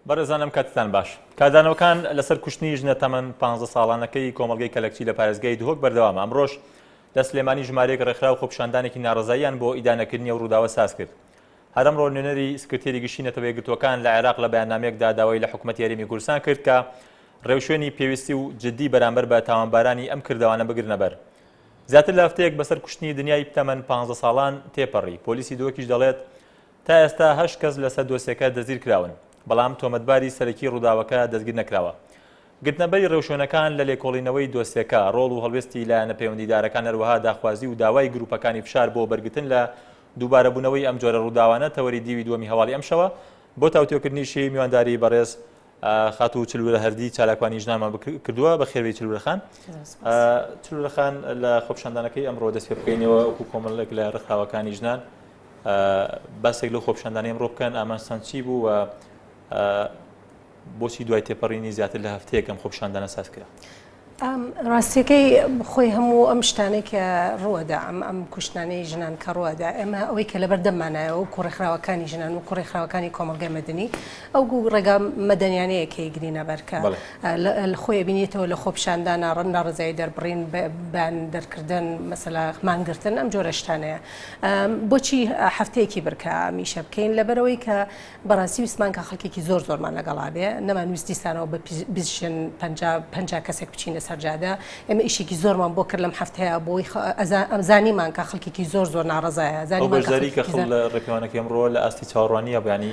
بەڕێزانم کاتتان باش کاردانەوەکان لەسەر کوشتنی ژنە تەمەن 15 ساڵانەکەی کۆمەڵگەی کەلەکچی لە پارێزگای دهۆک بەردەوامە. ئەمڕۆژ لە سلێمانی ژمارەیەک ڕێکخراو خۆپیشاندانێکی ناڕەزاییان بۆ ئیدانەکردنی ئەو ڕووداوە ساز کرد. هەرەمڕۆ نوێنەری سکرتێری گشتی نەتەوەی یەکگرتووەکان لە عێراق لە بەیاننامەیەکدا داوای لە حکوومەتی هەرێمی کوردستان کرد کە ڕێوشوێنی پێویستی و جددی بەرامبەر بە تاوانبارانی ئەم کردەوانە بگرنە بەر. زیاتر لە هەفتەیەک بەسەر کوشتنی دنیای تەمەن 15 ساڵان تێپەڕی. پۆلیسی دۆکیش دەڵێت تا ئێستا 8 کەس لەسەر دۆسیەکە دەستگیر کراون، بەڵام تۆمەتباری سەرەکی ڕووداوەکە دەستگیر نەکراوە. گرتنەبەری ڕێوشوێنەکان لە لێکۆڵینەوەی دۆسیەکە ڕۆڵ و هەڵوێستی لایەنە پەیوەندیدارەکان هەروەها داخوازی و داوای گروپەکانی فشار بۆ بەرگتن لە دووبارەبوونەوەی ئەم جۆرە ڕووداوانە تەوەری دیوی دووەمی هەواڵی ئەمشەوە بۆ تاوتێکردنیشی میوانداری بەڕێز خاتوو چلورە هەردی چالاکوانی ژنانمان کردووە. بە خێرەوەی چلورەخان. چلورەخان لە خۆپیشاندانەکەی ئەمڕۆ دەست پێ بکەینەوە وەکو کۆمەڵێک لە ڕێکخراوەکانی ژنان باسێک لەو خۆپیشاندانەی ئەمڕۆ بکەن ئامانجتان چی بوو و بۆچی دوای تێپەڕینی زیاتر لە هەفتەیەک ئەم خۆپیشاندانە ساز کرا؟ ڕاستیەکەی خۆی هەموو ئەم شتانەی کە ڕوەدا ئەم کوشتانەی ژنان کە ڕوەدا ئێمە ئەوەی کە لەبەر دەمانایەوە و کوڕێکخراوەکانی ژنان و کوڕێکخراوەکانی کۆمەلگای مەدەنی ئەو ڕێگا مەدەنیانەیەکەی گرینە بەرکە لە خۆی بینیتەوە لە خۆپیشاندانە ناڕزایی دەربڕین بان دەرکردن مەسەلا مانگرتن ئەم جۆرە شتانەیە. بۆچی هەفتەیەکی بکە میشە بکەین لەبەرەوەی کە بەڕاستی ویسمان کە خەڵکێکی زۆرمان لەگەڵا بێ نەمانویستیستانەوە بە 50 کەسێک بچینە سەرجادە. ئێمە ئیشێکی زۆرمان بۆ کرد لەم هەفتەیە بۆی ئەزانیمان کە خەڵکێکی زۆر ناڕزایە زانیمانزاری کە خەڵ لە ڕێپێوانەکەی ئەمڕۆ لە ئاستی چاوەڕوانیە بەیانی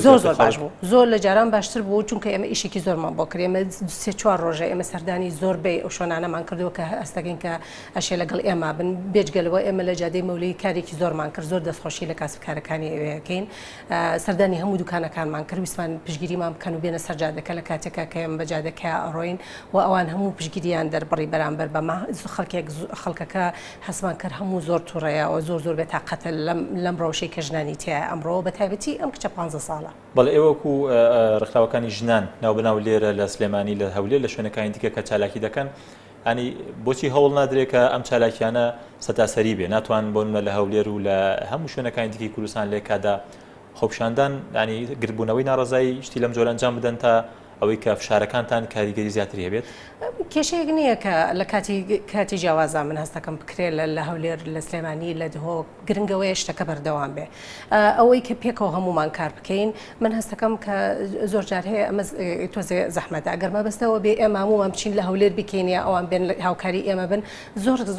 زۆر باش بوو، زۆر لە جاران باشتر بوو چونکە ئێمە ئیشێکی زۆرمان بۆ کرد. ئێمە 3-4 ڕۆژە ئێمە سەردانی زۆربەی ئەو شۆنانەمان کردووە کە ئەستەگەین کە ئەشێ لەگەڵ ئێمە بن بێجگەلەوە ئێمە لە جادەی مەولەی کارێکی زۆرمان کرد، زۆر دەستخۆشی لە کاسبکارەکانی ئێوەکەین. سەردانی هەموو دوکانەکانمان کرد، ویسمان پشگیریمان بکەن و بێنە سەرجادەکە لە کاتێکە کە ئێمە بەجادەکە ئەڕۆین و ئەوان هەموو پشگیریان دەربڕی بەرامبەر بەمە خەڵکەکە هەسمان کرد هەموو زۆر تووڕەیەەوە زۆر بێتاقەتە لەم ڕەوشەی کە ژنانی تایە ئەمڕۆ بە تایبەتی ئەم کچە 15 ساڵە. بەڵێ ئێوەکو ڕێکخراوەکانی ژنان ناوبەناو لێرە لە سلێمانی لە هەولێر لە شوێنەکانی دیکە کە چالاکی دەکەن، ئەنی بۆچی هەوڵ نادرێت کە ئەم چالاکیانە سەتاسەری بێ؟ ناتوان بۆنە لە هەولێر و لە هەموو شوێنەکانی دیکەی کوردستان لێ کادا خۆپیشاندان ینی گربوونەوەی ناڕزایی شتی لەم جۆرە ئەنجام بدەن تا ئەوەی کە فشارەکانتان کاریگەری زیاتری هەبێت؟ کێشەیەک نییە کە لە کاتی جیاوازان من هەستەکەم بکرێت لە هەولێر لە سلێمانی لە دهۆک گرنگەوەی شتەکە بەردەوام بێ. ئەوەی کە پێکەوە هەمومان کار بکەین من هەستەکەم کە زۆر جار هەیە ئەمە تۆزێ زەحمەتە ئەگەر مەبەستەوە بێ ئێمە هەمومان بچین لە هەولێر بکەینە ئەوان بێن هاوکاری ئێمە بن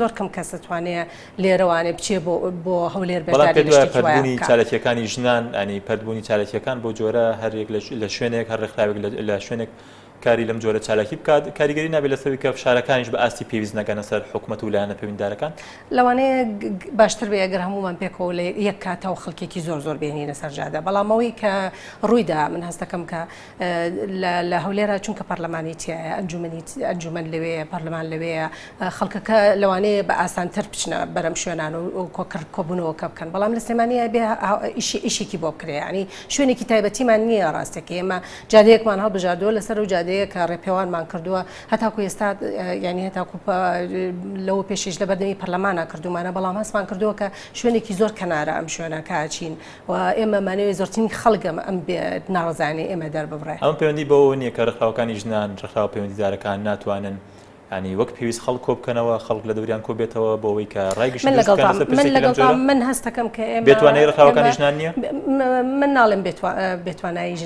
زۆر کەم کەس دەتوانێت لێرەوانێ بچێ بۆ هەولێر بەردبوونی چالەتیەکانی ژنان ئەنی پەردبوونی چالەتیەکان بۆ جۆرە هەرێک لە شوێنێک هەر ڕێکخراوێک لە شوێنێک کاری لەم جۆرە چالاکی بکات کاریگەری نابێت لەسەوی کە فشارەکانیش بە ئاستی پێویست نەکەنە سەر حکوومەت و لایەنە پەیوەندیدارەکان. لەوانەیە باشتر بێ ئەگەر هەمومان پێکەوە لە یەک کاتەوە خەڵکێکی زۆر بێنینە سەرجادە. بەڵامەوەی کە ڕوویدا من هەستەکەم کە لە هەولێرە چونکە پەرلەمانی تایە ئەنجومەن لەوەیە پەرلەمان لەوەیە خەڵکەکە لەوانەیە بە ئاسانتر بچنە بەرەم شوێنان و کۆبوونەوەکە بکەن. بەڵام لە سلێمانیە بێ ئیشێکی بۆ بکرێ ینی شوێنێکی تایبەتیمان نییە ڕاستەکە ئێمە جادەیەکمان هەڵبژاردووە لەسەر و کە ڕێپێوانمان کردووە هەتاکو ئێستا ینی هەتاکو لەوە پێشش لە بەردەمی پەرلەمانە کردومانە بەڵام هەستمان کردووە کە شوێنێکی زۆر کەنارە ئەم شوێنە کاچین و ئێمە مانەوەی زۆرترین خەڵگەم ئەم ناڕزانانی ئێمە دەرببڕێ. ئەم پەیوەندی بەوە نییە کە ڕێکخراوەکانی ژنان ڕێکخراو پەیوەندیدارەکان ناتوانن ینی وەک پێویست خەڵک کۆ بکەنەوە خەڵک لە دەوریان کۆ بێتەوە بۆەوەی کە ڕایگەشتن من هەستەکەم کە ئێمە بێتوانەی ڕێکخراوەکانی ژنان نییە؟ من ناڵێم بێتوانایی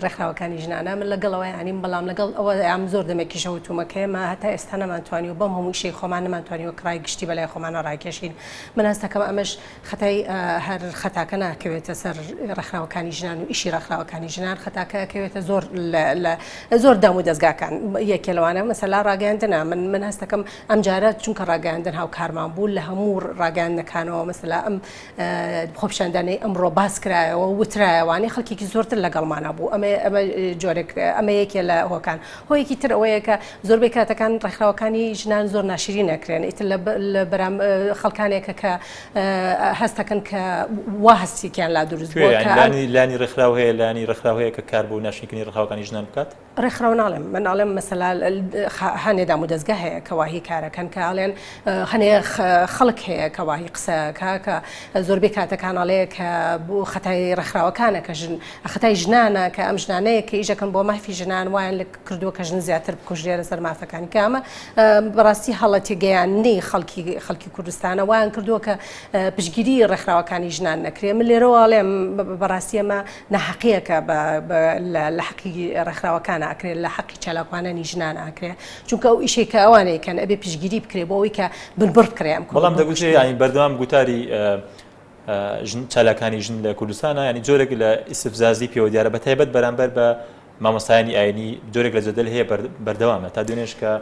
ڕێکخراوەکانی ژنانە من لەگەڵەوەی ینیم بەڵام لەگەڵ ئەوە ئەم زۆر دەمێکیشەوە تومەکە ئێمە هەتا ئێستا نەمانتوانی و بەم هەموو شەی خۆمان نەمانتوانی و کڕای گشتی بەلای خۆمانە ڕاکێشین. من هەستەکەم ئەمەش خەتای هەر خەتاکە ناکەوێتە سەر ڕێکخراوەکانی ژنان و ئیشی ڕێکخراوەکانی ژنان خەتاکە کەوێتە زۆر دام و دەستگاکان یەکێ لەوانە مەسەلا ڕاگەاندنە من هەستەکەم ئەم جارە چونکە ڕاگەاندن هاوکارمان بوو لە هەموو ڕاگەاندنەکانەوە مەسەلا ئەم خۆپیشاندانەی ئەمڕۆ باس کرایەوە وترایەوانی خەڵکێکی زۆرتر لەگەڵمانە بوو ئەمە جۆرێک ئەمە یەکێ لە هۆکان هۆیەکی تر ئەوەیە کە زۆربەی کاتەکان ڕێکخراوەکانی ژنان زۆر ناشری نەکرێن ئیتر لە بەرام خەڵکانێکە کە هەستەکەن کە وا هەستێکیان لا دروست بووە لانی ڕێکخراو هەیە لانی ڕێکخراو هەیە کە کار بۆ ناشرینکردنی ڕێکخراوەکانی ژنان بکات. ڕێکخراو ناڵێم من ناڵێم مەسەلا هەنێدا و دەستگا هەیە کەواهی کارەکەن کە ئاڵێن هەنێ خەڵک هەیە کەواهی قسەکە کە زۆربەی کاتەکاناڵەیە کە بۆ خەتای ڕێکخراوەکانە کە خەتای ژنانە کە ئەم ژنانەیە کە ئیژەکەن بۆ مافی ژنان وایان لە کردووە کە ژن زیاتر بکوژێرە سەر مافەکانی کە ئەمە بەڕاستی هەڵەتی گەیاندنی خەڵکی کوردستانە وایان کردووە کە پشگیری ڕێکخراوەکانی ژنان نەکرێ من لێرەوەڵێم بەڕاستی ئەمە نەحەقیەکە لە حەقی ڕێکخراوەکانە ئەکرێ لە حەقی چالاکوانانی ژنان ئاکرێ چونکە ئەو ئیشێک کە ئەوانەیە کەن ئەبێ پشگیری بکرێ بۆ ئەوەی کە بنبڕ بکرێ ئەم بەڵام دەگوتێ ینی بەردەوام گوتاری چالاکانی ژن لە کوردستانە ینی جۆرێک لە ئیسفزازی پێوە دیارە بە تایبەت بەرامبەر بە مامۆستایانی ئاینی جۆرێک لە جەدەل هەیە بەردەوامە تا دوێنێش کە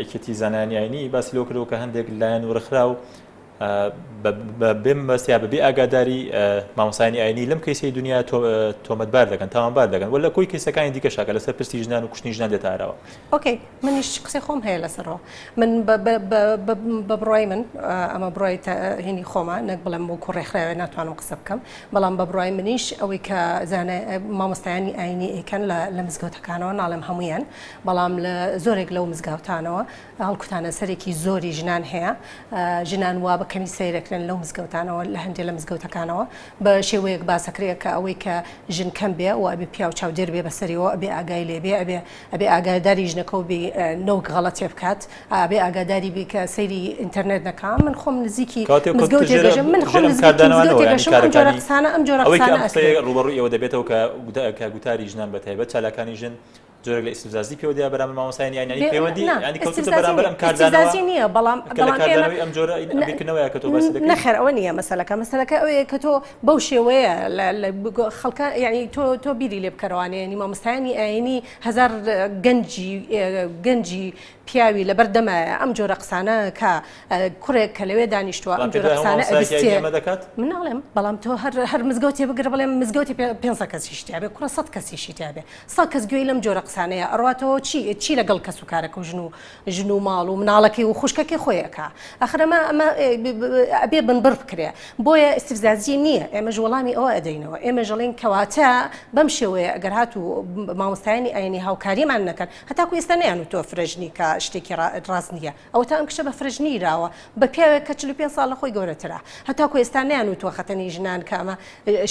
ئەکێتی زانانی ئاینی باسی لەو کردەوە کە هەندێک لایەن وڕخراو بێم بەستیا بەبێ ئاگاداری مامۆستایانی ئاینی لەم کەیسی دنیا تۆمەتبار دەکەن تاوانبار دەکەن ولا کۆی کەیسەکانی دیکە شاکە لەسەر پرسی ژنان و کوشتنی ژنان دێتە ئاراوە. ئۆکەی منیش قسەی خۆم هەیە لەسەرەوە من بە بڕای من ئەمە بڕای هێنی خۆمە نەک بڵێم بۆ کوڕێکخراوێ ناتوانم قسە بکەم بەڵام بە بڕای منیش ئەوەی کە مامۆستایانی ئاینی ئەیکەن لە مزگەوتەکانەوە ناڵێم هەمویان بەڵام لە زۆرێک لەو مزگەوتانەوە هەڵکوتانە سەرێکی زۆری ژنان هەیە ژنان وا بەکەمی سیرەکرێن لەو مزگەوتانەوە لە هەندێک لە مزگەوتەکانەوە بە شێوەیەک باسەکرێت کە ئەوەی کە ژن کەم بێ و ئەبێ پیا و چاودێر بێ بەسەریەوە ئەبێ ئاگای لێبێ ئەبێ ئاگاداری ژنەکە و بێ نەوەک غەڵەتێ بکات ئەبێ ئاگاداری بێ کە سەیری ئینتەرنێت نەکەم من خۆم نزیکی مزگەوتێگەژم من خۆم مزگەوتێگەژم ئەم جۆرە قسانە ئەم جۆرە قسانە ڕوبەڕووی ئەوە دەبێتەوە کە گوتاری ژنان بە تایبەت چالاکانی ژن جۆرێک لە ئیسفزازی پێوە دیار بەرامبەر مامۆستایانی ئاینی پەیوەندی ینی کەوتوتە بەرامبەر ئەم کاردانەوە نییە بەڵام ئەم جۆرە بیرکردنەوەیە کە تۆ باسی دەکەی نەخێر ئەوە نییە مەسەلەکە ئەوەیە کە تۆ بەو شێوەیە خەڵکان ینی تۆ بیری لێ بکەڕوانێ ینی مامۆستایانی ئاینی هەزار گەنجی پیاوی لەبەر دەمایە ئەم جۆرە قسانە کە کوڕێک کە لەوێ دانیشتووە ئەم جۆرە قسانە ئەبیستێ من ناڵێم بەڵام تۆ هەر مزگەوتێ بگرە بڵێم مزگەوتی 500 کەسیش تیابێ کوڕە 100 کەسیشی تیابێ 100 کەس گوێی لەم جۆرە قسانەیە ئەڕاتەوە چی لەگەڵ کەس و کارەکە و ژن و ماڵ و مناڵەکەی و خوشکەکەی خۆیەکە ئەخرەمە ئەمە ئەبێ بنبڕ بکرێ بۆیە ئیسفزازی نییە ئێمەش وەڵامی ئەوە ئەدەینەوە ئێمە ژەڵێن کەواتە بەم شێوەیە ئەگەر هات و مامۆستایانی ئاینی هاوکاریمان نەکەن هەتاکو ئێستا نەیان و تۆ فرەژنی کە شتێکی ڕاست نییە ئەوە تا ئەم کشە بە فرەژنی راوە بە پیاوێک کە 45 ساڵ لە خۆی گەورەترە هەتاکو ئێستا نەیان و تۆ خەتەنی ژنان کە ئەمە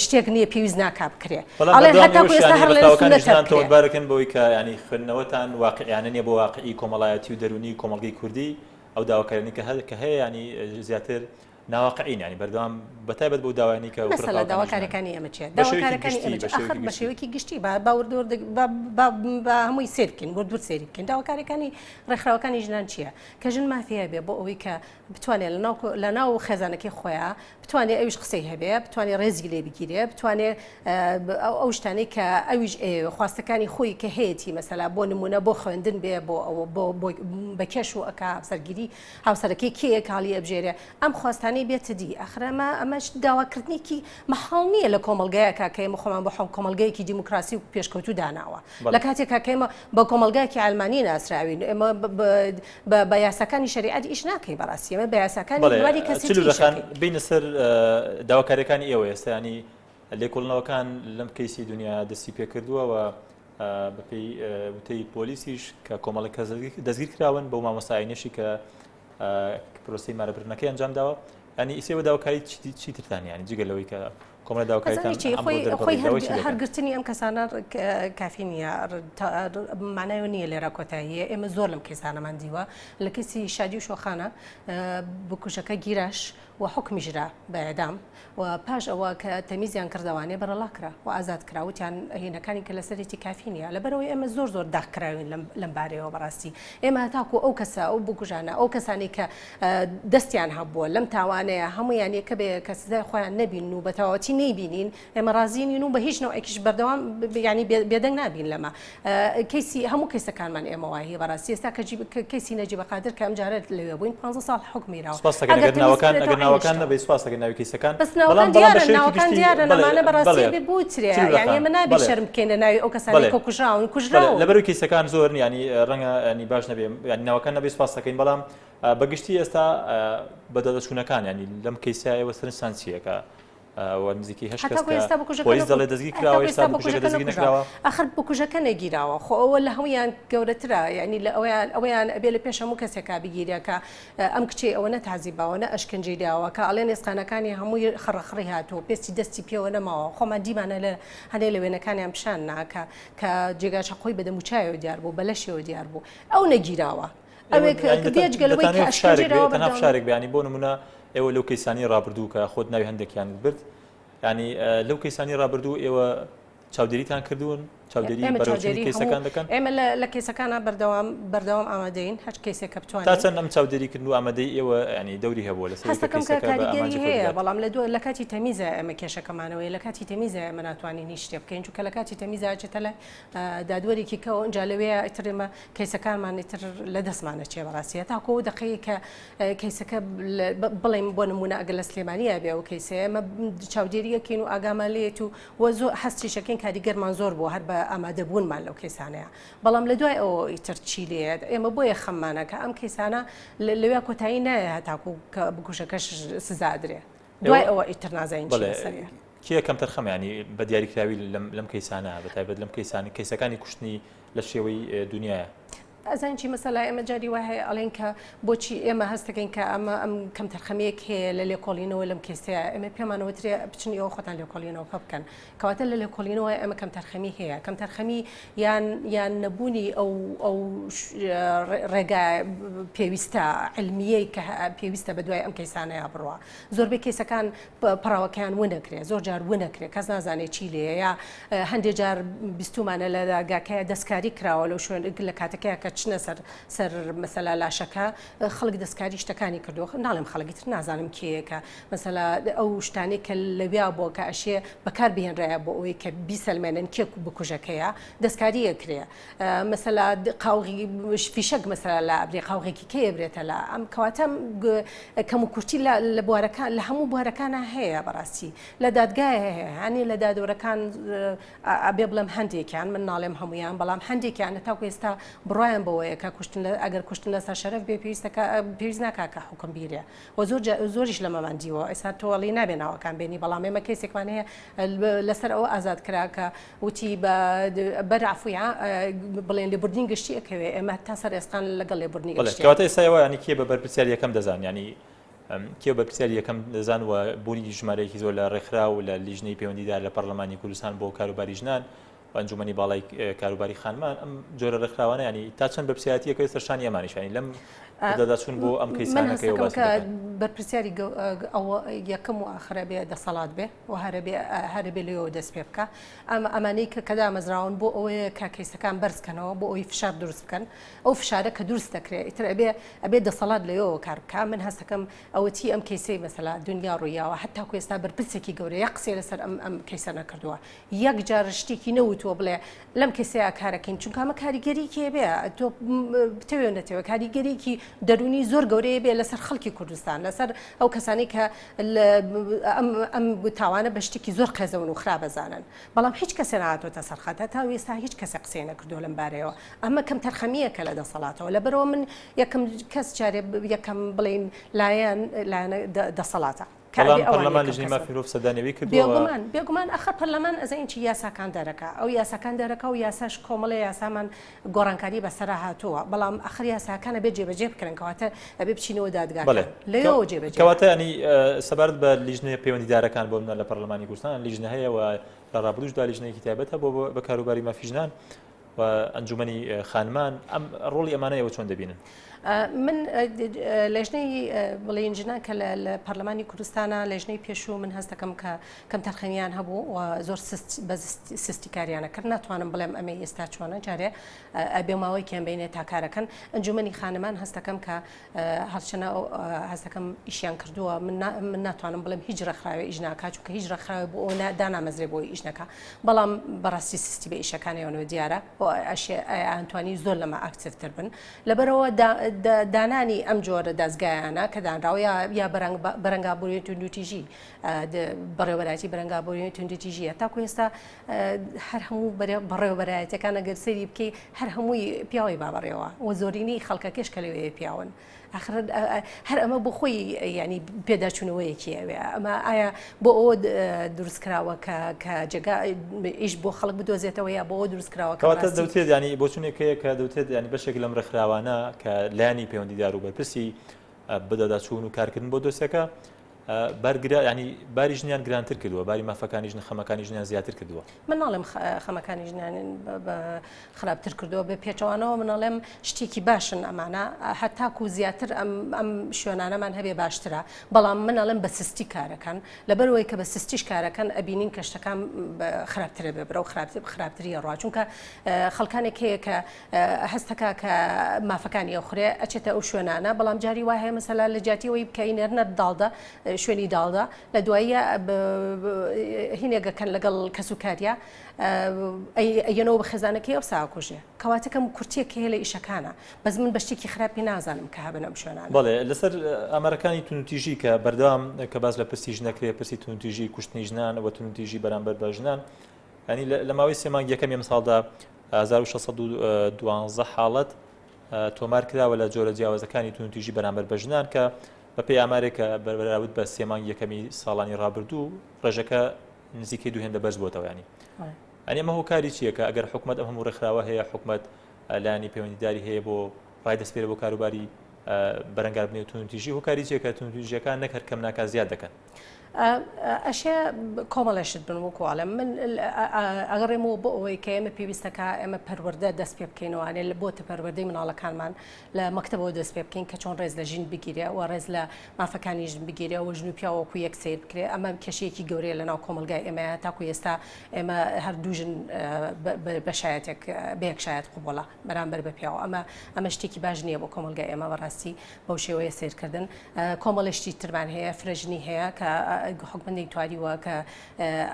شتێک نییە پێویست ناکا بکرێ ئەڵێن هەتاکو ئێستا هەر لە سنەتە تۆمەتبارەکەن بەوەی کە ینی خوێندنەوەتان واقعیانە نیە بۆ واقعی کۆمەڵایەتی و دەرونی کۆمەڵگەی کوردی ئەو داواکارانی کە هەیە ینی زیاتر ناواقعین ینی بەردەوام بەتایبەت بۆ داوایانی کە مەسەلە داواکاریەکانی ئەمە چێت داواکارەکانی ئەمە آخر بە شێوەیەکی گشتی باوردۆر بە هەمووی سیر بکەین بۆ دوور سێری بکەین داواکارەکانی ڕێکخراوەکانی ژنان چییە کە ژن مافیە بێ بۆ ئەوەی کە بتوانێت لە ناو خێزانەکەی خۆیان بتوانێت ئەویش قسەی هەبێ بتوانێت ڕێزی لێ بگیرێ بتوانێت ئەو شتانەی کە ئەویش خواستەکانی خۆی کە هەیەی مەسەلا بۆ نمونە بۆ خوێندن بێ بۆ ئەوە بە کێش و ئەکا سەرگیری هاوسەرەکەی کێیە کاڵی ئەبژێرێ ئەم خواستانەی بێتە دی ئەخرەمە ئەمەش داواکردنێکی مەحاڵ نییە لە کۆمەلگایەکە کەمە خۆمان بە کۆمەلگایەکی دیموکراسی و پێشکەوتو داناوە لە کاتێکا کەمە بە کۆمەلگایەکی ئالمانی ناسراوین ئێمە بە یاساکانی شریعەتی ئیش ناکەی بەڕاستی ئەمە بە یاساکانی دواری کەسی بینە سەر داواکاریەکانی ئێوە ئێستا ینی لێکۆڵنەوەکان لەم کەیسی دنیا دەستی پێکردووە بەپێی وتەی پۆلیسیش کە کۆمەڵی کەس دەستگیر کراون بەو مامۆستایانێشی کە پرۆسی مارەبرنەکەی ئەنجام داوە ینی ئیسێوە داواکاری چی ترتانی ینی جگەلەوەی کە کۆمەڵە داواکاریتان خۆی هەرگرتنی ئەم کەسانە کافی نییە مانایەوە نییە لێرە کۆتاییە ئێمە زۆر لەم کەسانەمان دیوە لە کەسی شادی و شۆخانە بکوشەکە گیراش و حکمیژرا بە ئێدام و پاش ئەوە کە تەمیزیان کردوانێ بەرەڵاکرا و ئازاد کراوتیان هینەکانی کە لەسەرێتی کافی نییە لەبەرەوەی ئێمە زۆر داخکراوین لەم بارەوە بەڕاستی ئێمە هەتاکو ئەو کەسە ئەو بکوژانە ئەو کەسانی کە دەستیان هەبووە لەم تاوانەیە هەمویان یەکە بێ کە سزای خۆیان نەبین و بەتەواوەتی نەیبینین ئێمە ڕازینین و بە هیچ نەوەیەکیش بەردەوام ینی بێدەنگ نابین لەمە کەیسی هەموو کەیسەکانمان ئێمە وایە بەڕاستی ئێستا کەیسی نەجیب قادر کە ئەم جارە لەوێ بووین 15 ساڵ حکمیراوە ناوەکان نەبێ سواس دەکەن ناوی کەیسەکان بەڵام ناوەکان دیارە نەمانە بەڕاستی بوترێ یعنی ئێمە نابێ شەرم بکەینە ناوی ئەو کەسانی کە کوژراون لەبەر کەیسەکان زۆر ینی ڕەنگە ینی باش نەبێ ینی ناوەکان نەبێ سواس دەکەین بەڵام بەگشتی ئێستا بەدەدەچوونەکان ینی لەم کەیسایەوە سەرنجتان چییە کە نزیکی هەشت حتا ئێستا پۆلیس دەڵێ دەستگیر کراوە ئێستا بکوژەکە دەستگیر نەکراوە ئاخر بکوژەکە نەگیراوە خۆ ئەوە لە هەمویان گەورەترە یعنی لە ئەویان ئەبێ لە پێش هەموو کەسێکا بگیرێکە ئەم کچێ ئەوە نەتازیباوە نە ئەشکنجەی داوە کە ئەڵێن ئێسقانەکانی هەمووی خڕەخڕی هاتووە پێستی دەستی پێوە نەماوە خۆمان دیمانە لە هەنێ لە وێنەکانیان پیشان ناکە کە جێگاچە خۆی بەدەموچایەوە دیار بوو بەلەشەوە دیار بوو ئەو نەگیراوە ئەوێ بێجگەلەوەی کە ئەشکنجەی تەنها فشارێک بیانی بۆ نمونە ئێوە لەو کەیسانی ڕابردوو کە خۆت ناوی هەندێکیان برد ینی لەو کەیسانی ڕابردوو ئێوە چاودێریتان کردوون چاودێری بەرەوچوونی کەیسەکان دەکەن ئێمە لە کەیسەکانە بەردەوام ئامادەین هەر کەیسێکە بتوانین تا چەند ئەم چاودێری کردن و ئامادەی ئێوە ینی دەوری هەبووە لەسەر کاریگەری هەیە بەڵام لە کاتی تەمیزە ئەمە کێشەکەمانەوەی لە کاتی تەمیزە ئەمە ناتوانین هیچ شتێ بکەین چونکە لە کاتی تەمیزە چێتە لە دادوەرێکی کە ئەوەنجا لەوەیە ئیتر ئێمە کەیسەکانمان ئیتر لە دەستمانە چێ بەڕاستیە تاکۆ دقەیە کە کەیسەکە بڵێم بۆ نمونە ئەگەر لە سلێمانیە بێ ئەو کەیسە ئێمە چاودێریەکەین و ئاگامالێت و زۆر هەستی شەکەین کاریگەرمان زۆر بۆ هەر بە ئامادەبوونمان لەو کەیسانەیە بەڵام لە دوای ئەوە ئیتر چی لێت ئێمە بۆیە خەممانە کە ئەم کەیسانە لەوێ کۆتایی نایە هەتاکو کە بکوژەکەش سزادرێ دوای ئەوە ئیتر نازانین کێ کەم تەرخەمانی بە دیاریکراوی لەم کەیسانە بەتایبەت لەم کەیسەکانی کوشتنی لە شێوەی دنیاە ئەزانکی مەسەلا ئێمە جاری وایە ئەڵێن کە بۆچی ئێمە هەستەکەین کە ئەم کەم تەرخەمەیەک هەیە لە لێکۆڵینەوە لەم کێسەیە ئێمە پێمانەوەترێ بچنی ئەوە خۆتان لێکۆڵینەوە بکەن کەواتە لە لێکۆڵینەوە ئێمە کەم تەرخەمی هەیە کەم تەرخەمی یان نەبوونی ئەو ڕێگا پێویستە علمیەی کە پێویستە بە دوای ئەم کەیسانەیە بڕوە زۆربەی کەیسەکان پڕاوەکەیان ونەکرێ زۆر جار ونەکرێ کەس نازانێت چی لێ یا هەندێک جار بیستومانە لە داگاکەیە دەستکاری کراوە لەو شوێن لە کاتەکەیە کە چنە سەر مەسەلا لاشەکە خەڵک دەستکاری شتەکانی کردووە ناڵێم خەڵکی تر نازانم کێیەکە مەسەلا ئەو شتانی کە لەویا بۆ کە ئەشێ بەکار بهێنرایە بۆ ئەوەی کە بیسەلمێنن کێک و بکوژەکەیە دەستکاریە کرێ مەسەلا قاوغی فیشەک مەسەلا لە ئەبرێ قاوغێکی کێ برێتە لە ئەم کەواتە کەم و کورتی لە بوارەکان لە هەموو بوارەکانە هەیە بەڕاستی لە دادگای هەیە هەنی لە دادوەرەکان ئەبێ بڵێم هەندێکیان من ناڵێم هەمویان بەڵام هەندێکیان تاکو ئێستا بڕایان بەوەیە ئەگەر کوشتن لەسەر شەرەف بێ پێویست ناکا کە حکم بیرێ و زۆریش لە مەماندیوە ئێستا تۆڵی نابێ ناوەکان بێنی بەڵام ئێمە کەسێکمان هەیە لەسەر ئەوە ئازاد کراکە وتی بەرعفویا بڵێن لێبوردنی گشتی ئەکەوێ ئێمە تا سەر ئێستان لەگەڵ لێبوردنی کەواتە ئێستاەوە ینی کێ بە بەرپرسیار یەکەم دەزان ینی کێ بەرپرسیار یەکەم دەزان و بوونی ژمارەیەکی زۆر لە ڕێکخرا و لە لیژنەی پەیوەندیدار لە پەرلەمانی کوردستان بۆ کاروباری ژنان ئەنجومەنی باڵای کاروباری خانمان ئەم جۆرە ڕێکخراوانە ینی تا چەند بەرپرسیارەتیەکە ئێستاشان ئێمانیشانی لەم دەداچوون بۆ ئەم کەیسانەکەی بەرپرسیاری ئەوە یەکەم و ئاخرە بێ دەسەڵات بێ و هەرە بێ لێەوە دەست پێ بکە ئەمانەی کە کەدا مەزراون بۆ ئەوەیە کە کەیسەکان بەرزکەنەوە بۆ ئەوی فشار دروست بکەن ئەو فشارە کە دروست دەکرێت ئیتر ئەبێ دەسەڵات لەوەوە کار بکە من هەستەکەم ئەوەتی ئەم کەیسەی مەسەلا دنیا ڕوویاوە حتا کو ئێستا بەرپرسێکی گەورە یە قسێ لەسەر ئەم کەیسە نەکردووە یەک جار شتێکی نەوتووە بڵێ لەم کەسەیە کارەکەین چونکە ئەمە کاریگەریکی بێ تۆ بتەوێ نەتەوە کاریگەریکی دەرونی زۆر گەورەیە بێ لەسەر خەڵکی کوردستان لەسەر ئەو کەسانی کە ئەم تاوانە بە شتێکی زۆر قەزەون و خراپەزانن بەڵام هیچ کەسێ نهاتۆتە سەرخەتە تا ئێستا هیچ کەسێ قسەی نەکردو لەم بارەیەوە ئەمە کەم تەرخەمیەکە لە دەسەڵاتەوە لەبەرەوە من یەکەم کەس جارێ یەکەم بڵین لایەن دەسەڵاتە پەرلەمان لیژنەی مافی مرۆڤ سەردانیەوەی کردووە بێگومان ئەخر پەرلەمان ئەزانکی یاساکان دەرەکە ئەو یاساکان دەرەکە و یاساش کۆمەڵی یاسامان گۆڕانکاری بەسەرا هاتووە بەڵام ئەخر یاساکانە بێ جێبەجێ بکەن کەواتە ئەبێ بچینەوە دادگاکە لەوە جێبەجێ کەواتە ینی سەبارەت بە لیژنەی پەیوەندیدارەکان بۆ منە لە پەرلەمانی کوردستان لیژنە هەیە و لە ڕابردووشدا لیژنەیەکی تایبەتە بۆ بەکاروباری مافی ژنان و ئەنجومەنی خانمان ئەم ڕۆڵی ئەمانەیەوە چۆن دەبینن من لەژنەی بڵێن ژنان کە لە پەرلەمانی کوردستانە لەژنەی پێشوو من هەستەکەم کە کەم تەرخەمیان هەبوو و زۆر بە سستی کاریانە کرد ناتوانم بڵێم ئەمە ئێستا چۆنە جارێ ئەبێماوەی کێن بینێت تاکارەکەن ئەنجومەنی خانمان هەستەکەم کە هەرچەنە هەستەکەم ئیشیان کردووە من ناتوانم بڵێم هیچ ڕێکخراوی ئیش ناکات چونکە هیچ ڕێکخراوی بۆ ئەو دانامەزرێ بۆی ئیش نەکە بەڵام بەڕاستی سستی بە ئیشەکانیەوە دیارە و ئەتوانی زۆر لەمە ئاکتیڤتر بن لەبەرەوە دانانی ئەم جۆرە دەستگایانە کە دانراوە یا بەرەنگابووری توندوتیژی بەڕێوەبەرایەتی بەرەنگابووری توندوتیژیە تاکو ئێستا هەر هەموو بەڕێوەبەرایەتەکان ئەگەر سەیری بکەی هەر هەمووی پیاوی بابڕێەوە و زۆرینی خەڵکەکەش کە لەوێ پیاون هەر ئەمە بۆ خۆی ینی پێداچوونەوەیەکی ئەوێ ئەمە ئایا بۆ ئەوە دروستکراوە کە جێگا ئیش بۆ خەڵک بدۆزێتەوە یا بۆ ئەوە دروستکراوە کەواتە دەوتێت ینی بۆ چونێکەیە کە دەوتێت ینی بەشێک لەم ڕێکخراوانە کە لایانی پەیوەندیدار و بەرپرسی بدەداچوون و کارکردن بۆ دۆستەکە ینی باری ژنیان گرانتر کردووە باری مافەکانی ژن خەمەکانی ژنیان زیاتر کردووە من ناڵێم خەمەکانی ژنیان خراپتر کردووە بە پێچەوانەوە منەڵێم شتێکی باشن ئەمانە هەتاکو زیاتر ئەم شوێنانەمان هەبێ باشترە بەڵام منەڵێم بە سستی کارەکەن لەبەرەوەی کە بە سستیش کارەکەن ئەبینین کە شتەکان خراپترە بێ برەو خراپتری ڕوا چونکە خەڵکانێک هەیە کە هەستەکە کە مافەکانی ئەوخرێ ئەچێتە ئەو شوێنانە بەڵام جاری وای هەیە مەسەلا لە جیاتیەوەی بکەین نەرنە داڵدا شوێنی داڵدا لە دواییە هینێگەکەن لەگەڵ کەسوکاریە ئەیەنەوە بە خێزانەکەی ئەو ساکوژێ کەواتەکەم کورتێکی هەیە لە ئیشەکانە بەس من بەشتێکی خراپی نازانم کە هەبنە شوێنان بەڵێ لەسەر ئەمەرەکانی تونوتیژی کە بەردەوام کە باز لە پرسیژ نەکرێ پرسی تونوتیژی کوشتنی ژنان و تونوتیژی بەرامبەر بە ژنان ینی لە ماوەی سێمانگ یەکەمی ساڵدا 1612 حاڵەت تۆمار کراوە لە جۆرە جیاوازەکانی تونوتیژی بەرامبەر بە ژنان کە بەپێی ئامارێکە بەراورد بە سێمانگ یەکەمی ساڵانی ڕابردوو ڕێژەکە نزیکەی دوهێندە بەرز بۆتەوە ینی ئەنی ئەمە هۆکاری چییە کە ئەگەر حکومەت ئەم هەموو ڕێکخراوە هەیە حکومەت لایانی پەیوەندیداری هەیە بۆ ڕای دەستپێرە بۆ کاروباری بەرەنگاربوونی تونوتیژی هۆکاری چییە کە تونوتیژیەکان نەکەر کەم ناکە زیاد دەکەن ئەشێ کۆمەڵەشت بن وەکوواڵم من ئەگەڕێمەوە بۆ ئەوەی کە ئێمە پێویستەکە ئێمە پەروەردە دەست پێ بکەینەوەوانێ لە بۆتە پەروەردەی مناڵەکانمان لە مەکتەبەوە دەست پێ بکەین کە چۆن ڕێز لە ژین بگیرێ و ڕێز لە مافەکانی ژن بگیرێ و ژن و پیاوەکو یەک سیر بکرێ ئەمە کێشەیەکی گەورەیە لە ناو کۆمەلگای ئێمە تاکو ئێستا ئێمە هەردوو ژن بە شایەتێک بەیەک شایەت قوبوڵە بەرامبەر بە پیاوە ئەمە شتێکی باش نییە بۆ کۆمەلگای ئێمە بەڕاستی بەو شێوەیە سیرکردن کۆمەڵشتی ترمان هەیە فرەژنی هەیە کە حکومەتی تواریوە کە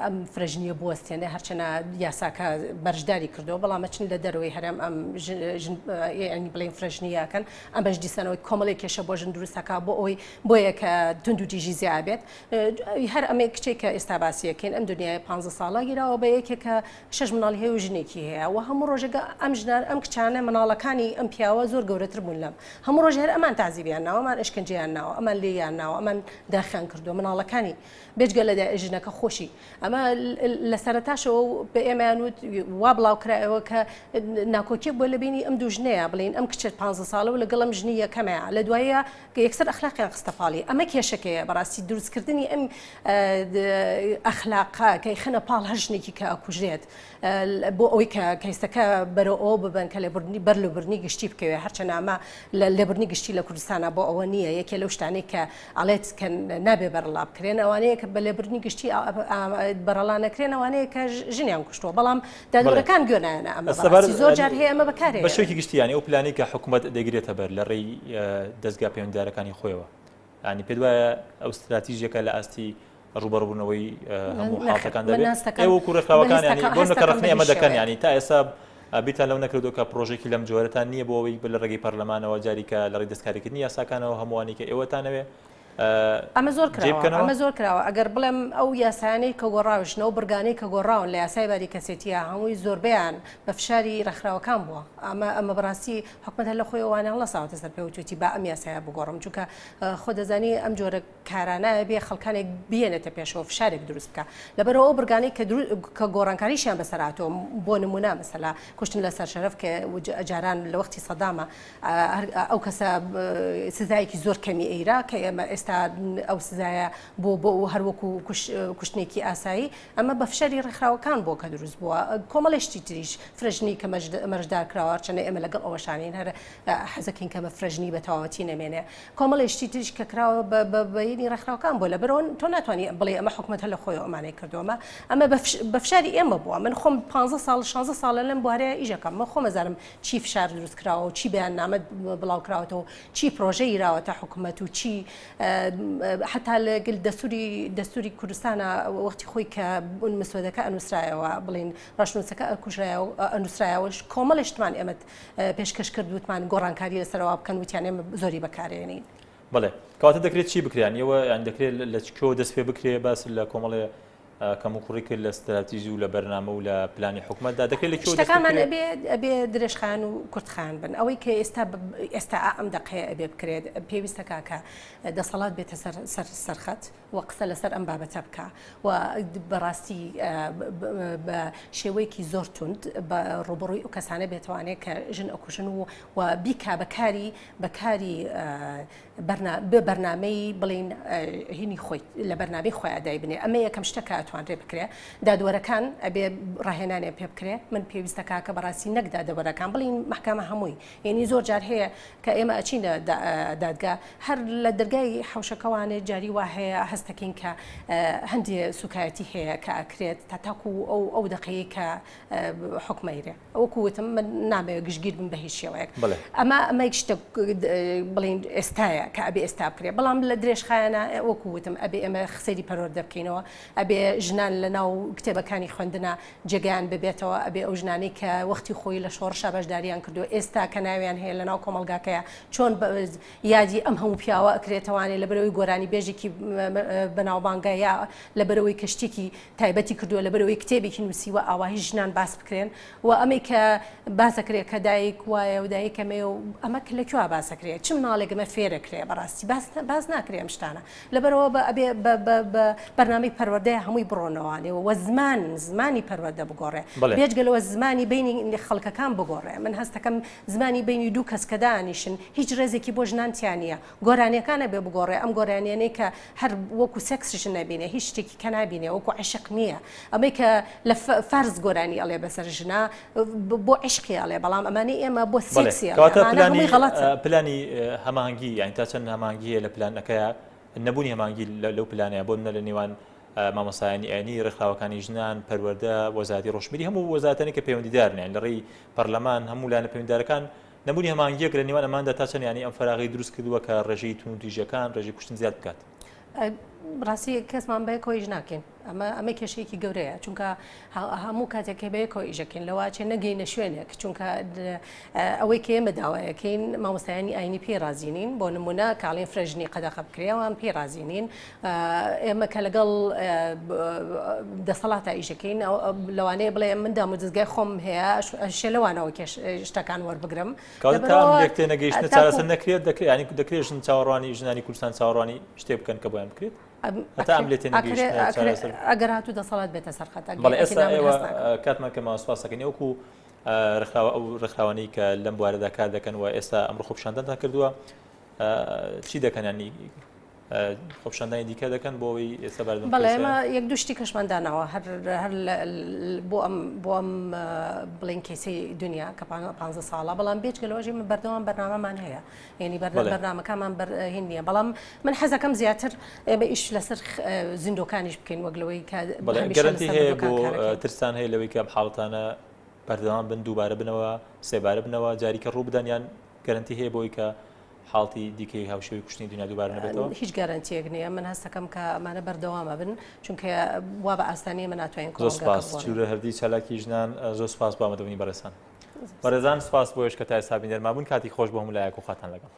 ئەم فرەژنیە بوەستێنێ هەرچەنە یاساکە بەرجداری کردەوە بەڵام چن لە دەروی هەرم ئەم ینی بڵین فرەژنیەکەن ئەم بەش دیسانەوەی کۆمەڵی کێشە بۆ ژن دروستەکە بۆ ئەوی بۆیە کە توندوتیژی زیابێت هەر ئەمێ کچێک کە ئێستا باسیەکەین ئەم دنیای 15 ساڵە گیرەوە بە یەکێک کە 6 مناڵی هەیە و ژنێکی هەیە و هەموو ڕۆژێک ئەم ژنان ئەم کچانە مناڵەکانی ئەم پیاوە زۆر گەورەتر بوون لەم هەموو ڕۆژ هەر ئەمان تازیبیان ناوە ئەمان ئشکنجیان ناوە ئەمان لێیان ناوە ئەمان داخیان کردو مناڵەکانی بێجگە لە ژنەکە خۆشی ئەمە لە سەرەتاشەوە بە ئێمەیان وت وا بڵاوکرایەوە کە ناکۆکیێک بۆ لەبینی ئەم دوو ژنەیە بڵین ئەم کچێت 15 ساڵە و لەگەڵ ئەم ژنی یەکەمەیە لە دوایە کە یەکسەر ئەخلاقیان خستەپاڵی ئەمە کێشەکەیە بەڕاستی دروستکردنی ئەم ئەخلاقا کەی خەنە پاڵ هەر ژنێکی کە ئەکوژێت بۆ ئەوەی کە کەیستەکە بەرە ئەو ببن کە بەر لە برنی گشتی بکەوێ هەرچەنامە لە برنی گشتی لە کوردستانە بۆ ئەوە نییە یەکێ لەو شتانەی کە ئەڵێت کە نابێ بەرڵا بکرێن ئەوانەیە کە بە لە برنی گشتی بەرەڵا نەکرێن ئەوانەیە کە ژنیان کوشتووە بەڵام دادوەرەکان گوێنایانە ئەمە زۆر جار هەیە ئەمە بەکارێ بەشێکی گشتیانی ئەو پلانی کە حکوومەت دەگرێتە بەر لە ڕێی دەستگا پەیوەندیدارەکانی خۆیەوە ینی پێ وایە ئەو استراتیژیەکە لە ئاستی ڕوبەڕبوونەوەی هەموو حاڵەکان دەبێت ئێوە کوڕێکخراوەکان ینی بۆ نەکەڕخنی ئەمە دەکەن ینی تا ئێستا بیتان لەو نەکردو کە پرۆژێکی لەم جۆرەتان نییە بۆ ئەوەی لە ڕێگەی پەرلەمانەوە جاریکە لە ڕێی دەستکاریکردنی یاساکانەوە هەمووانی کە ئێوەتانەوێ ئەمە زۆر کراوە ئەگەر بڵێم ئەو یاسانەی کە گۆڕاوشنەوە برگانەی کە گۆڕاون لە یاسای باری کەسێتیە هەمووی زۆربیان بە فشاری ڕێکخراوەکان بووە ئەمە بەڕاستی حکومەت لە خۆی ئەوانە هەڵە ساوتە سەر پێوتوتی با ئەم یاسایە بگۆڕم چونکە خۆ دەزانی ئەم جۆرە کارانە بێ خەڵکانێک بێنێتە پێشەوە فشارێک دروست بکە لەبەرەوە ئەو برگانەی کە گۆڕانکاریشیان بەسەراتەوە بۆ نمونە مەسەلا کوشتن لە سەر شەرەف کە جاران لە وەختی سەدامە ئەو کەسە سزایەکی زۆر کەمی ئەیرا کە ئێمە ئێستا ئەو سزایە بۆ هەروەکو کوشتێکی ئاسایی ئەمە بە فشاری ڕێکخراوەکان بۆ کە دروست بووە کۆمەڵێشتی تریش فرەژنی کە مەرجدار کراوە چەنە ئێمە لەگەڵ ئەوەشانین هەر حەزەکەین کەمە فرەژنی بە تەواوەتی نەمێنێ کۆمەڵێشتی تریش کە کراوە بەینی ڕێکخراوەکان بۆ لەبەرەوە تۆ ناتوانانی بڵێ ئەمە حکومەت لە خۆی ئەمانەی کردووەمە ئەمە بە فشاری ئێمە بووە من خۆم 15 ساڵ 16 ساڵە لەم بوارەیە ئیژەکەم من خۆم مەزانم چی فشار دروست کراوە و چی بەیان نامە بڵاو کراوەتەوە چی پرۆژە ئیراوەتە حکومەت و چی حتا لەگەڵ دەستوری کوردستانە وەختی خۆی کە مسودەکە ئەنووسرایەوە بڵین ڕاشنووسەکە ئەنووسرایەوەش کۆمەڵی شتمان ئێمە پێشکەش کردوتمان گۆڕانکاری لەسەرەوە بکەن وتیان ئێمە زۆری بەکارێنین. بەڵێ کەواتە دەکرێت چی بکرێن ئێوە یان دەکرێت لە چکۆ دەست پێ بکرێ باس لە کۆمەڵێ کەم و کوڕی کرد لە استراتیژی و لە بەرنامە و لە پلانی حکوومەتدا دەکرێت لە شتەکانمان ئەبێ درێژخایان و کورتخایان بن ئەوەی کە ئێستا ئەم دقەیە ئەبێ بکرێت پێویستە کە دەسەڵات بێتە سەرخەت و قسە لەسەر ئەم بابەتە بکە و بەڕاستی بە شێوەیەکی زۆر تند بە ڕوبڕووی و کەسانە بێتوانێت کە ژن ئەکوژن و بیکا بەکاری بەرنامەی بڵین هینی خۆی لە بەرنامەی خۆی ئەدای بنێ ئەمە یەکەم شتەکە ئەتوانرێ بکرێ دادوەرەکان ئەبێ ڕاهێنانێ پێ بکرێ من پێویستە کە بەڕاستی نەک دادوەرەکان بڵین محکەمە هەمووی یعنی زۆر جار هەیە کە ئێمە ئەچینە دادگا هەر لە دەرگای حوشەکەوانێ جاری وا هەیە هەستەکەین کە هەندێ سوکایەتی هەیە کە ئەکرێت تا تاکو ئەو دقەیە کە حکمەیرێ ئەوەکوتم من نامەوێت گشتگیر بم بە هیچ شێوەیەک ئەمە شتە بڵین ئێستایە کە ئەبێ ئێستا بکرێ بەڵام لە درێژخایەنە وەکوتم ئەبێ ئێمە خسەری پەروەردە بکەینەوە ئەبێ ژنان لە ناو کتێبەکانی خوێندنە جێگەیان ببێتەوە ئەبێ ئەو ژنانەی کە وەختی خۆی لە شۆڕشە بەشداریان کردو ئێستا کە ناویان هەیە لە ناو کۆمەلگاکەیە چۆن یادی ئەم هەموو پیاوە ئەکرێتەوانێت لە بەرەوەی گۆرانی بێژێکی بەناوبانگە یا لە بەرەوەی کەشتێکی تایبەتی کردووە لە بەرەوەی کتێبێکی نووسیوە ئاواهی ژنان باس بکرێن و ئەمەی کە باسەکرێت کە دایک وایە و دایکەمێ و ئەمە لەکوێ باسەکرێت چ مناڵێکمە فێرەکرێ بەڕاستی باز ناکرێم شتانە لەبەرەوە ئەبێ بەرنامەی پەروەردەیە هەمووی بڕۆنەوانێ و زمانی پەروەردە بگۆڕێ بێجگەلەوە زمانی بینی خەڵکەکان بگۆڕێ من هەستەکەم زمانی بینی دوو کەس کە دانیشن هیچ ڕێزێکی بۆ ژنانتیانە گۆرانیەکانە بێ بگۆڕێ ئەم گۆرانیانەی کە هەر وەکو سێکسش نەبینێ هیچ شتێکی کە نبینێ وەکو عشق نییە ئەمەی کە لە فەرز گۆرانی ئەڵێ بەسەر ژنا بۆ عشقی ئەڵێ بەڵام ئەمانەی ئێمە بۆ سێکسی پلانی هەماهنگگی یان تا چەند هەماهنگگی هەیە لە پلانەکەیە نەبوونی هەماهنگگی لەو پلانەیە بۆ منە لە نێوان مامۆسایانی ئاینی ڕێکخراوەکانی ژنان پەروەردە وەزارەتی ڕۆژمێری هەموو وەزارەتانی کە پەیوەندیدارن لە ڕێی پەرلەمان هەموو لایەنە پەیوەندیدارەکان نەبوونی هەماهنگگیەک لە نێوان ئەماندا تا چەند ینی ئەم فەراغی دروست کردووە کە ڕێژەی توندیژەکان ڕێژەی کوشتن زیاد بکات ڕاستی کەسمان بە کۆیژ ناکەین ئەمە کێشەیەکی گەورەیە چونکە هەموو کاتێک بێ کۆیژەکەین لەواچێ نەگەینە شوێنێک چونکە ئەوەی کە ئێمە داوایەکەین مامۆستایانی ئاینی پێرازینین بۆ نمونە کاڵین فرەژنی قەدەخە بکرێوان پێرازینین ئێمە کە لەگەڵ دەسەڵاتە ئیشەکەین لەوانەیە بڵێ من دامودزگای خۆم هەیە شێ لەوانەوە شتەکان وەربگرم یەکتێ نەگەیشتە چارەسەر نەکرێت ینی دەکرێت ژن چاوەڕوانی ژنانی کوردستان چاوەڕوانی شتێ بکەن کە بۆیان بکرێت ئەگەر هاتوو دەسەڵات بێتە سەرخەت بەڵێ ئێستا ئێوە کاتمان کە ماسواسەکەنی وەکو ئەو ڕێکخراوانەی کە لەم بوارەدا کار دەکەن و ئێستا ئەمڕۆ خۆپیشاندانتان کردووە چی دەکەن ینی خۆپیشاندانی دیکە دەکەن بۆ ئەوەی ئێستا بەردەم بەڵێ ئێمە یەک دوو شتی کەشماندانەوە هەر بۆ ئەم بڵین کەسەی دنیا کە 15 ساڵە بەڵام بێجگەلەوەژی من بەردەوام بەرنامەمان هەیە یعنی بەرنامەکانمان هین نییە بەڵام من حەزەکەم زیاتر ئێمە ئیش لەسەر زیندۆکانیش بکەین وەگلەوەی کە گەرنتی هەیە بۆ ترسان هەیە لەوەی کە حاڵەتانە بەردەوام بن دووبارە بنەوە سێبارە بنەوە جاریکە ڕوو بدەن یان گەرنتی هەیە بۆی کە حاڵی دیکەی هاوشێوی کوشتنی دنیا دووبارە نەبێتەوە هیچ گارانتیەک نییە من هەستەکەم کە ئەمانە بەردەوامە بن چونکە وا بە ئاستانیە من ناتوانین زۆر سپاس چورە هەردی چالاکی ژنان زۆر سپاس بۆ ئامادەبوونی بەڕێسان بەڕێزان سپاس بۆ ئێش کە تا ئێستا بینەرمابوون کاتی خۆش بۆ هەموو لایەک و خاتان لەگەڵ